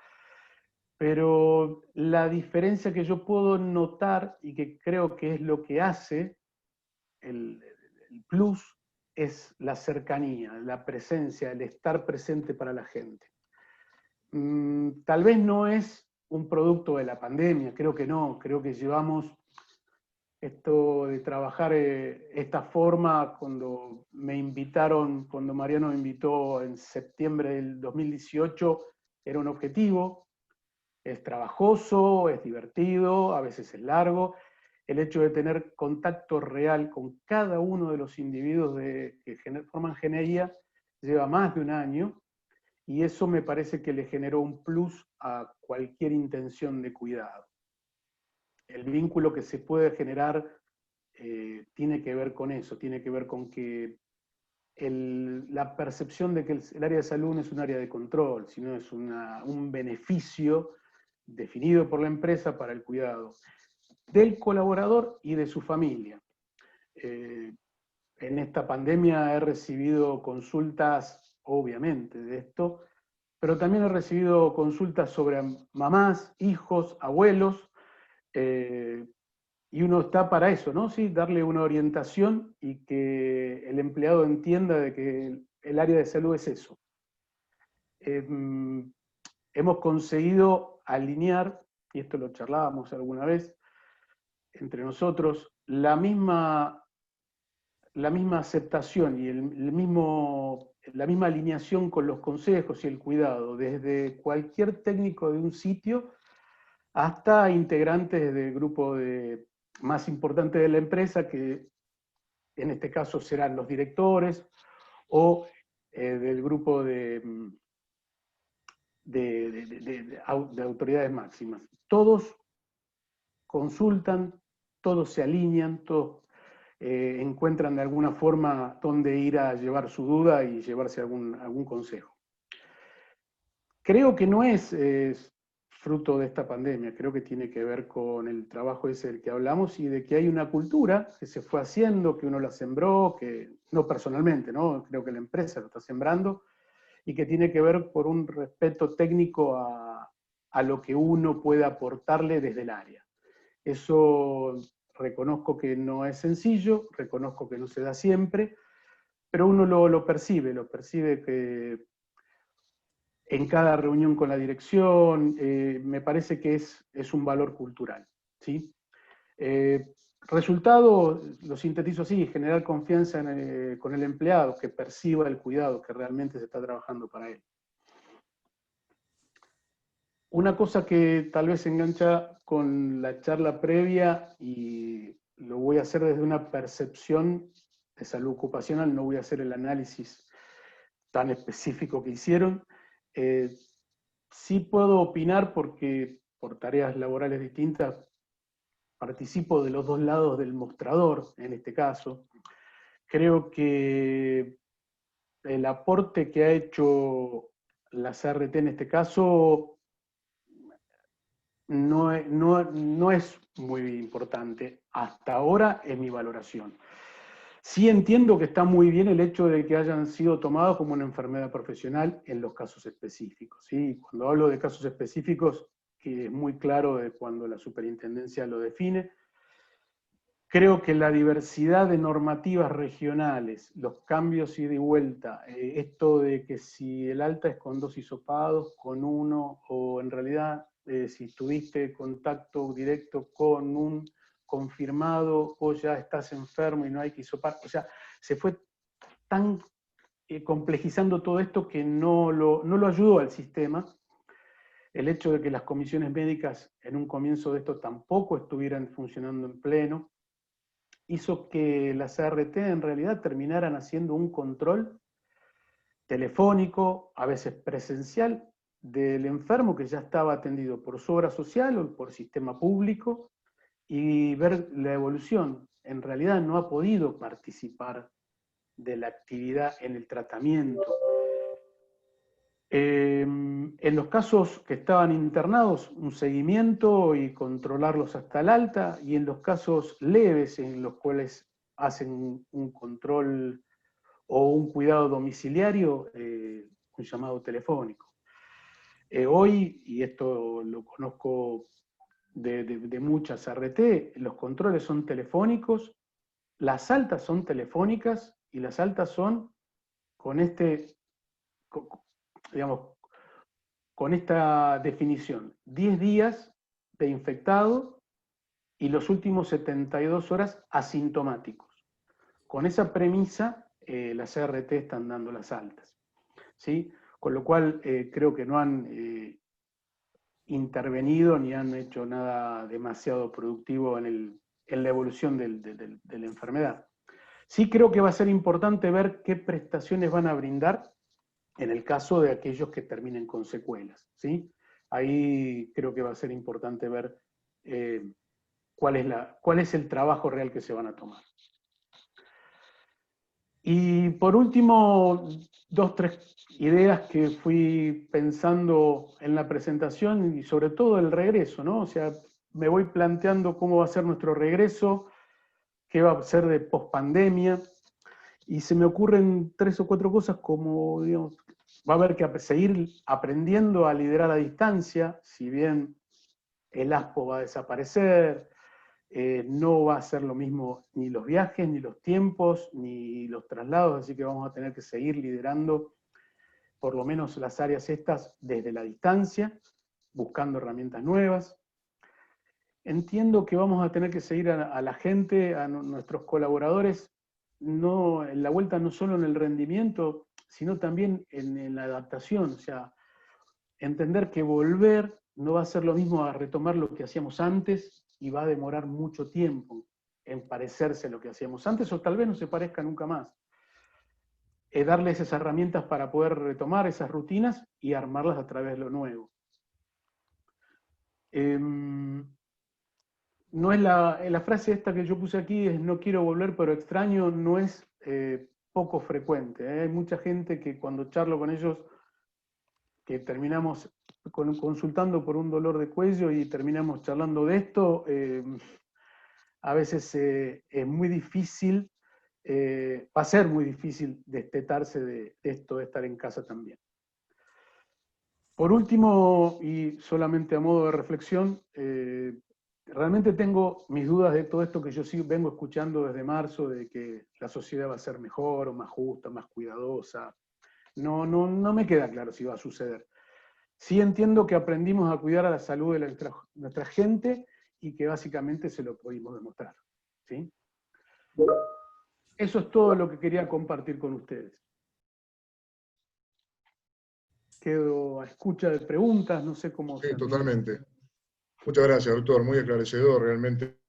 pero la diferencia que yo puedo notar y que creo que es lo que hace el plus es la cercanía, la presencia, el estar presente para la gente. Tal vez no es un producto de la pandemia, creo que no, creo que llevamos esto de trabajar esta forma cuando me invitaron, cuando Mariano me invitó en septiembre del 2018, era un objetivo. Es trabajoso, es divertido, a veces es largo. El hecho de tener contacto real con cada uno de los individuos que forman Geneia lleva más de un año, y eso me parece que le generó un plus a cualquier intención de cuidado. El vínculo que se puede generar tiene que ver con eso, tiene que ver con que la percepción de que el área de salud no es un área de control, sino es un beneficio definido por la empresa para el cuidado del colaborador y de su familia. En esta pandemia he recibido consultas, obviamente, de esto, pero también he recibido consultas sobre mamás, hijos, abuelos, y uno está para eso, ¿no? Sí, darle una orientación y que el empleado entienda de que el área de salud es eso. Hemos conseguido alinear, y esto lo charlábamos alguna vez entre nosotros, la misma aceptación y la misma alineación con los consejos y el cuidado, desde cualquier técnico de un sitio hasta integrantes del grupo más importante de la empresa, que en este caso serán los directores, o del grupo de autoridades máximas. Todos consultan, todos se alinean, todos encuentran de alguna forma dónde ir a llevar su duda y llevarse algún consejo. Creo que no es fruto de esta pandemia, creo que tiene que ver con el trabajo ese del que hablamos y de que hay una cultura que se fue haciendo, que uno la sembró, que no personalmente, ¿no? Creo que la empresa lo está sembrando, y que tiene que ver por un respeto técnico a lo que uno puede aportarle desde el área. Eso reconozco que no es sencillo, reconozco que no se da siempre, pero uno lo percibe que en cada reunión con la dirección, me parece que es un valor cultural, ¿sí? Resultado, lo sintetizo así, generar confianza con el empleado, que perciba el cuidado, que realmente se está trabajando para él. Una cosa que tal vez engancha con la charla previa, y lo voy a hacer desde una percepción de salud ocupacional, no voy a hacer el análisis tan específico que hicieron. Sí puedo opinar porque por tareas laborales distintas participo de los dos lados del mostrador, en este caso. Creo que el aporte que ha hecho la CRT en este caso no es muy importante. Hasta ahora es mi valoración. Sí entiendo que está muy bien el hecho de que hayan sido tomados como una enfermedad profesional en los casos específicos, ¿sí? Cuando hablo de casos específicos, que es muy claro de cuando la superintendencia lo define, creo que la diversidad de normativas regionales, los cambios ida y vuelta, esto de que si el alta es con 2 hisopados, con 1, o en realidad si tuviste contacto directo con un confirmado o ya estás enfermo y no hay que hisopar, o sea, se fue tan complejizando todo esto que no lo ayudó al sistema. El hecho de que las comisiones médicas en un comienzo de esto tampoco estuvieran funcionando en pleno, hizo que las ART en realidad terminaran haciendo un control telefónico, a veces presencial, del enfermo que ya estaba atendido por su obra social o por sistema público, y ver la evolución. En realidad no ha podido participar de la actividad en el tratamiento. En los casos que estaban internados, un seguimiento y controlarlos hasta el alta, y en los casos leves en los cuales hacen un control o un cuidado domiciliario, un llamado telefónico. Hoy, y esto lo conozco de muchas RT, los controles son telefónicos, las altas son telefónicas y las altas son con digamos, con esta definición: 10 días de infectado y los últimos 72 horas asintomáticos. Con esa premisa, las CRT están dando las altas, ¿sí? Con lo cual creo que no han intervenido ni han hecho nada demasiado productivo en la evolución de la enfermedad. Sí creo que va a ser importante ver qué prestaciones van a brindar en el caso de aquellos que terminen con secuelas, ¿sí? Ahí creo que va a ser importante ver cuál es el trabajo real que se van a tomar. Y por último, 2, 3 ideas que fui pensando en la presentación y sobre todo el regreso, ¿no? O sea, me voy planteando cómo va a ser nuestro regreso, qué va a ser de pospandemia, y se me ocurren 3 o 4 cosas como, digamos, va a haber que seguir aprendiendo a liderar a distancia, si bien el ASPO va a desaparecer, no va a ser lo mismo ni los viajes, ni los tiempos, ni los traslados, así que vamos a tener que seguir liderando por lo menos las áreas estas desde la distancia, buscando herramientas nuevas. Entiendo que vamos a tener que seguir a la gente, a nuestros colaboradores, no, en la vuelta no solo en el rendimiento, sino también en la adaptación, o sea, entender que volver no va a ser lo mismo a retomar lo que hacíamos antes y va a demorar mucho tiempo en parecerse a lo que hacíamos antes, o tal vez no se parezca nunca más. Darles esas herramientas para poder retomar esas rutinas y armarlas a través de lo nuevo. No es la frase esta que yo puse aquí, es no quiero volver pero extraño, no es poco frecuente. Hay mucha gente que cuando charlo con ellos, que terminamos consultando por un dolor de cuello y terminamos charlando de esto, a veces es muy difícil, va a ser muy difícil destetarse de esto de estar en casa también. Por último, y solamente a modo de reflexión, realmente tengo mis dudas de todo esto que yo sí vengo escuchando desde marzo, de que la sociedad va a ser mejor, o más justa, más cuidadosa. No me queda claro si va a suceder. Sí entiendo que aprendimos a cuidar a la salud de nuestra gente y que básicamente se lo pudimos demostrar, ¿sí? Eso es todo lo que quería compartir con ustedes. Quedo a escucha de preguntas, no sé cómo... Sí, totalmente. Muchas gracias, doctor. Muy esclarecedor realmente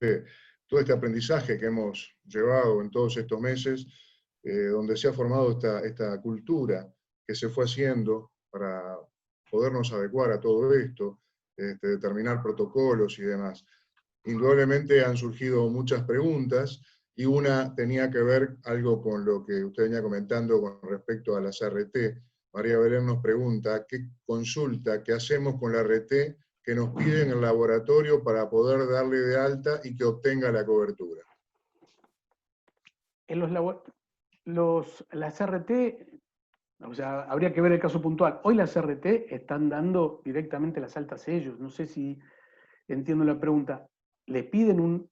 todo este aprendizaje que hemos llevado en todos estos meses, donde se ha formado esta cultura que se fue haciendo para podernos adecuar a todo esto, determinar protocolos y demás. Indudablemente han surgido muchas preguntas, y una tenía que ver algo con lo que usted venía comentando con respecto a las RT. María Belén nos pregunta, ¿qué consulta, qué hacemos con la RT que nos piden el laboratorio para poder darle de alta y que obtenga la cobertura? En las RT, o sea, habría que ver el caso puntual. Hoy las RT están dando directamente las altas ellos. No sé si entiendo la pregunta. ¿Le piden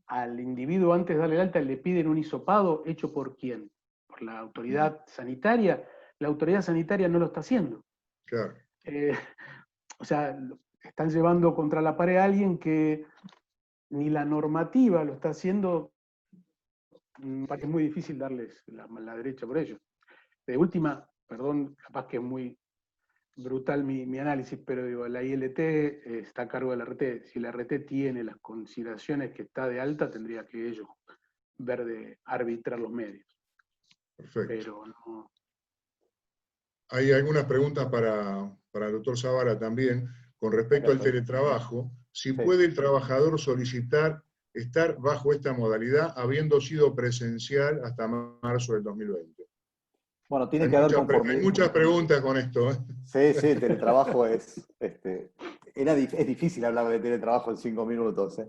al individuo antes de darle el alta, le piden un hisopado hecho por quién? ¿Por la autoridad sanitaria? La autoridad sanitaria no lo está haciendo. Claro. O sea, están llevando contra la pared a alguien que ni la normativa lo está haciendo. Me parece muy difícil darles la derecha por ello. De última, perdón, capaz que es muy brutal mi análisis, pero digo, la ILT está a cargo de la RT. Si la RT tiene las consideraciones que está de alta, tendría que ellos ver de arbitrar los medios. Perfecto. Pero no. Hay algunas preguntas para el doctor Zavala también, con respecto al teletrabajo. Si puede el trabajador solicitar estar bajo esta modalidad, habiendo sido presencial hasta marzo del 2020. Bueno, tiene que haber conformidad. Hay muchas preguntas con esto. Sí, sí, el teletrabajo es difícil hablar de teletrabajo en 5 minutos.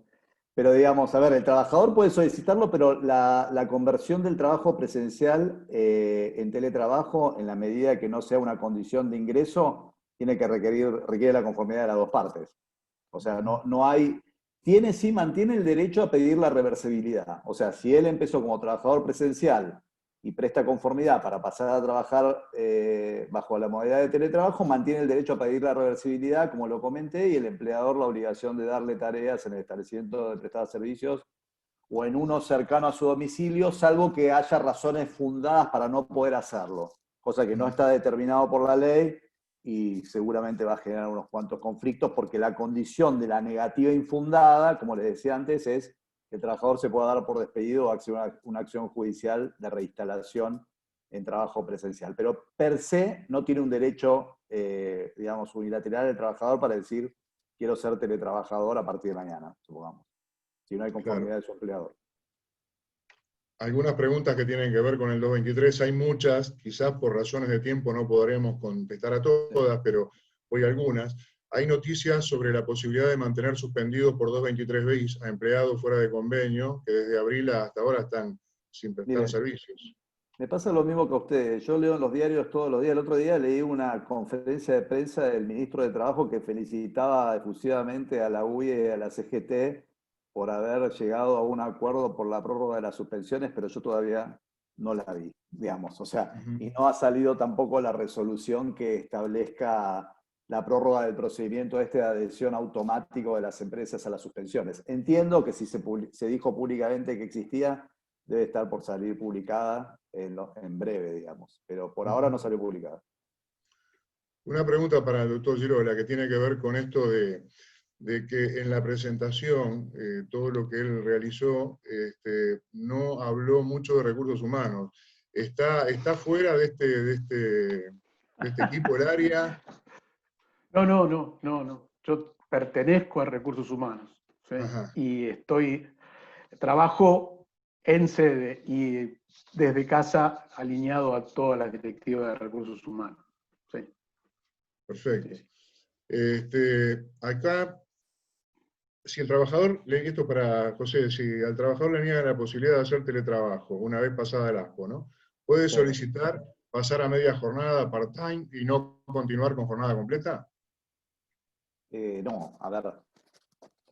Pero digamos, a ver, el trabajador puede solicitarlo, pero la conversión del trabajo presencial en teletrabajo, en la medida que no sea una condición de ingreso, requiere la conformidad de las dos partes. O sea, no hay... mantiene el derecho a pedir la reversibilidad. O sea, si él empezó como trabajador presencial y presta conformidad para pasar a trabajar bajo la modalidad de teletrabajo, mantiene el derecho a pedir la reversibilidad, como lo comenté, y el empleador la obligación de darle tareas en el establecimiento de prestados servicios o en uno cercano a su domicilio, salvo que haya razones fundadas para no poder hacerlo, cosa que no está determinado por la ley y seguramente va a generar unos cuantos conflictos, porque la condición de la negativa infundada, como les decía antes, es que el trabajador se pueda dar por despedido o una acción judicial de reinstalación en trabajo presencial. Pero per se no tiene un derecho, digamos, unilateral el trabajador para decir quiero ser teletrabajador a partir de mañana, supongamos, si no hay conformidad de su empleador. Algunas preguntas que tienen que ver con el 223, hay muchas, quizás por razones de tiempo no podremos contestar a todas, pero hoy algunas. Hay noticias sobre la posibilidad de mantener suspendidos por 223 bis a empleados fuera de convenio, que desde abril hasta ahora están sin prestar servicios. Me pasa lo mismo que a ustedes. Yo leo en los diarios todos los días. El otro día leí una conferencia de prensa del ministro de Trabajo que felicitaba efusivamente a la UIE y a la CGT por haber llegado a un acuerdo por la prórroga de las suspensiones, pero yo todavía no la vi, digamos. O sea, y no ha salido tampoco la resolución que establezca la prórroga del procedimiento de adhesión automático de las empresas a las suspensiones. Entiendo que si se dijo públicamente que existía, debe estar por salir publicada en breve, digamos. Pero por ahora no salió publicada. Una pregunta para el doctor Girola, que tiene que ver con esto de que en la presentación, todo lo que él realizó, no habló mucho de recursos humanos. ¿Está fuera de este equipo, el área? No. Yo pertenezco a recursos humanos, ¿sí? Y trabajo en sede y desde casa alineado a todas las directivas de recursos humanos. Sí. Perfecto. Sí. Acá, si el trabajador, esto para José, si al trabajador le niegan la posibilidad de hacer teletrabajo una vez pasada el ASPO, ¿no? ¿Puede solicitar pasar a media jornada, part-time, y no continuar con jornada completa? No, a ver,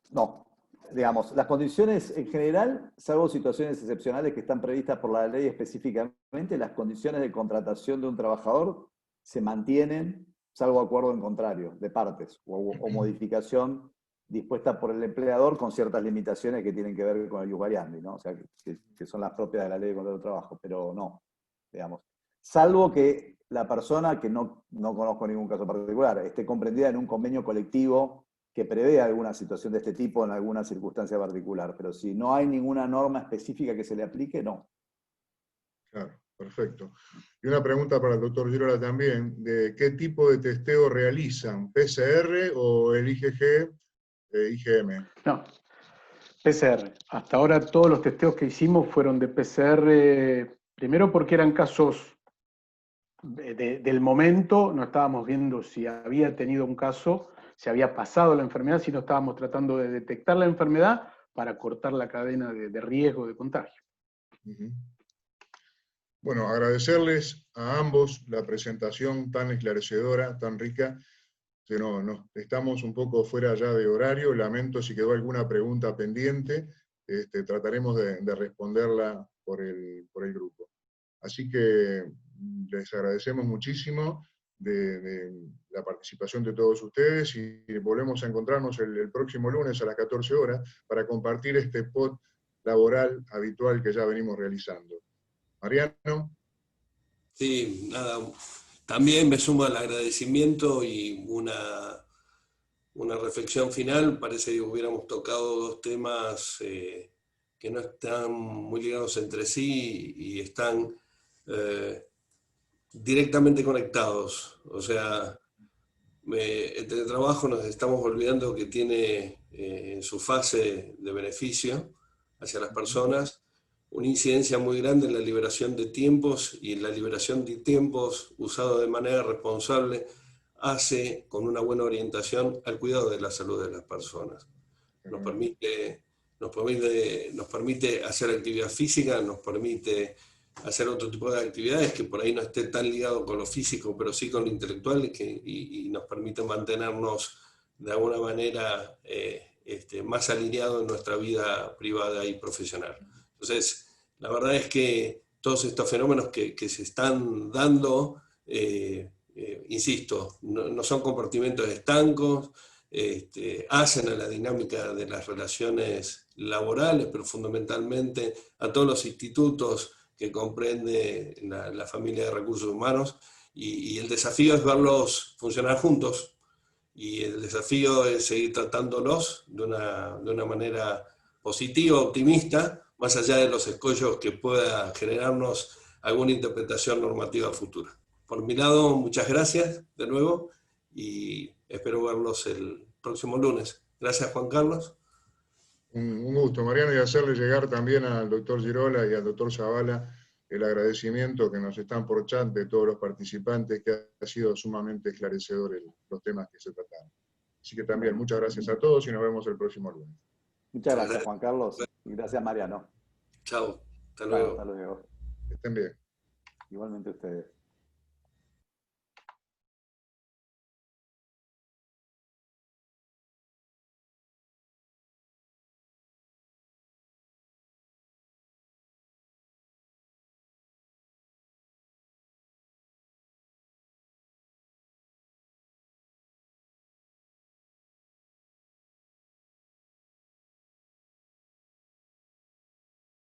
no. Digamos, las condiciones en general, salvo situaciones excepcionales que están previstas por la ley específicamente, las condiciones de contratación de un trabajador se mantienen, salvo acuerdo en contrario, de partes, o modificación dispuesta por el empleador con ciertas limitaciones que tienen que ver con el ius variandi, ¿no? O sea, que son las propias de la ley de contrato de trabajo, pero no, digamos. Salvo que la persona, que no conozco ningún caso particular, esté comprendida en un convenio colectivo que prevé alguna situación de este tipo en alguna circunstancia particular, pero si no hay ninguna norma específica que se le aplique, no. Claro, perfecto. Y una pregunta para el doctor Girola también, ¿de qué tipo de testeo realizan? ¿PCR o el IgG, IgM? No, PCR. Hasta ahora todos los testeos que hicimos fueron de PCR, primero porque eran casos del momento, no estábamos viendo si había tenido un caso, si había pasado la enfermedad, sino estábamos tratando de detectar la enfermedad para cortar la cadena de riesgo de contagio. Uh-huh. Bueno, agradecerles a ambos la presentación tan esclarecedora, tan rica. Que no, estamos un poco fuera ya de horario, lamento si quedó alguna pregunta pendiente, trataremos de responderla por el grupo. Así que les agradecemos muchísimo de la participación de todos ustedes y volvemos a encontrarnos el próximo lunes a las 14 horas para compartir este pod laboral habitual que ya venimos realizando. Mariano. Sí, nada, también me sumo al agradecimiento y una reflexión final. Parece que hubiéramos tocado dos temas que no están muy ligados entre sí y están directamente conectados. O sea, el teletrabajo nos estamos olvidando que tiene en su fase de beneficio hacia las personas una incidencia muy grande en la liberación de tiempos, y la liberación de tiempos usado de manera responsable hace con una buena orientación al cuidado de la salud de las personas. Nos permite hacer actividad física, nos permite hacer otro tipo de actividades que por ahí no esté tan ligado con lo físico, pero sí con lo intelectual, y nos permite mantenernos de alguna manera más alineados en nuestra vida privada y profesional. Entonces, la verdad es que todos estos fenómenos que se están dando, insisto, no son comportamientos estancos, hacen a la dinámica de las relaciones laborales, pero fundamentalmente a todos los institutos que comprende la familia de recursos humanos, y el desafío es verlos funcionar juntos, y el desafío es seguir tratándolos de una manera positiva, optimista, más allá de los escollos que pueda generarnos alguna interpretación normativa futura. Por mi lado, muchas gracias de nuevo y espero verlos el próximo lunes. Gracias, Juan Carlos. Un gusto, Mariano, y hacerle llegar también al doctor Girola y al doctor Zavala el agradecimiento que nos están por chat de todos los participantes, que ha sido sumamente esclarecedor los temas que se trataron. Así que también muchas gracias a todos y nos vemos el próximo lunes. Muchas gracias, Juan Carlos, y gracias, Mariano. Chao, hasta Chao, luego. hasta luego. Que estén bien. Igualmente ustedes.